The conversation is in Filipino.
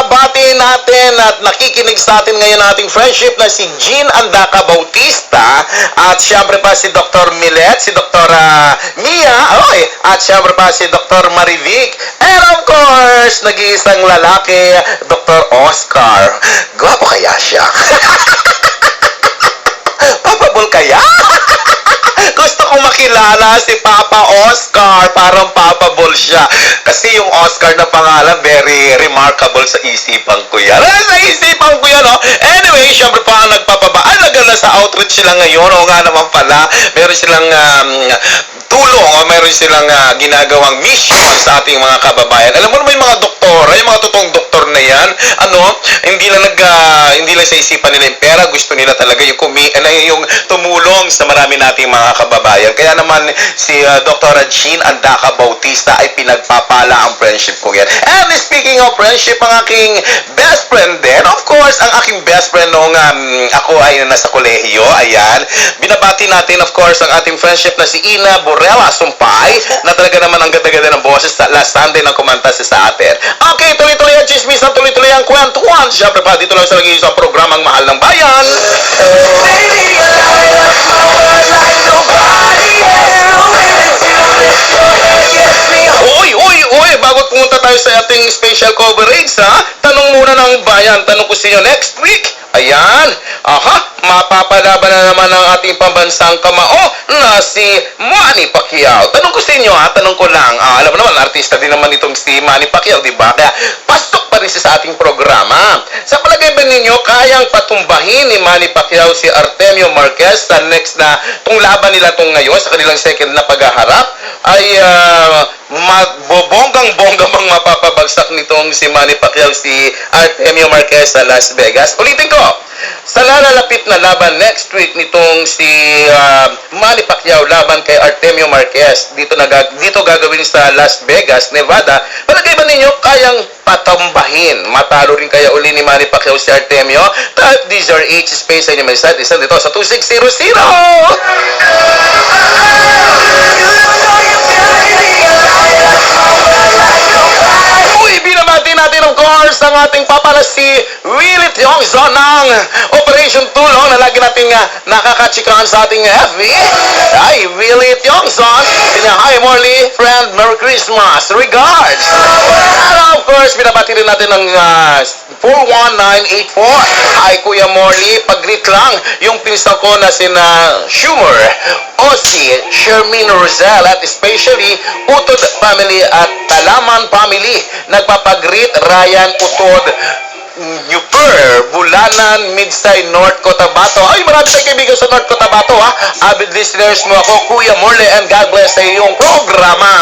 binabati natin at nakikinig sa atin ngayon ating friendship na si Jean Andaca Bautista at syempre pa si Dr. Milet, si Dr. Mia, at syempre pa si Dr. Marivic, and of course, nag-iisang lalaki, Dr. Oscar. Gwapo kaya siya? Papabol kaya? Gusto kong makilala si Papa Oscar. Parang papabol siya. Kasi yung Oscar na pangalan, very remarkable sa isipan ko yan. Sa isipan ko yan, oh. Anyway, syempre pa nagpapabaalag na sa outreach sila ngayon. O nga naman pala, meron silang tulong o meron silang ginagawang mission sa ating mga kababayan. Alam mo naman yung mga doktor, yung mga totoong doktor na yan, hindi lang sa isipan nila yung pera, gusto nila talaga yung tumulong sa marami nating mga kababayan. Kaya naman si Dr. Jean Andaca Bautista ay pinagpapala ang friendship ko yan. And speaking of friendship, ang aking best friend din, of course, ang aking best friend nung ako ay nasa kolehiyo, ayan, binabati natin of course ang ating friendship na si Ina Borrella Sumpay, na talaga naman ang ganda-ganda ng boses last Sunday nang kumanta sa atin. Okay, tuloy-tuloy ang chismis, tuloy-tuloy ang kwentuhan. Siyempre pa, dito lang sa nag-iisang programang Mahal ng Bayan. Uy, bago pumunta tayo sa ating special coverage, tanong muna ng bayan. Tanong ko sa inyo next week. Ayan, mapapalaban na naman ang ating pambansang kamao na si Manny Pacquiao. Tanong ko sa inyo, tanong ko lang, alam mo naman, artista din naman itong si Manny Pacquiao, di ba? Kaya pastok pa rin siya sa ating programa. Sa palagay ba ninyo, kayang patumbahin ni Manny Pacquiao si Artemio Marquez sa next na itong laban nila itong ngayon, sa kanilang second na paghaharap, ay bonggang-bongga bang mapapabagsak nitong si Manny Pacquiao si Artemio Marquez sa Las Vegas? Ulitin ko, sa lalapit na laban next week nitong si Manny Pacquiao laban kay Artemio Marquez, dito gagawin sa Las Vegas, Nevada, palagay ba ninyo kayang patambahin? Matalo rin kaya uli ni Manny Pacquiao si Artemio? Type DZRH space sa inyo may site, isa dito sa 2600. Binabati natin of course ang ating papala si Willie Tiongson ng Operation Tulong na lagi nating nakakatsikahan sa ating FB. Ay, Willie Tiongson, hi Morley, friend, Merry Christmas, regards. And of course, binabati rin natin ng 41984. Hi Kuya Morley, pag-greet lang yung pinsan ko na sina Schumer, Ossie, Shermin Rosel, at especially Utod family at Talaman family. Nagpapag-greet Ryan Utod, Newper, Bulanan, Midside, North Cotabato. Ay, marami tayong kaibigan sa North Cotabato, Avid listeners mo ako, Kuya Morley, and God bless sa iyong programa.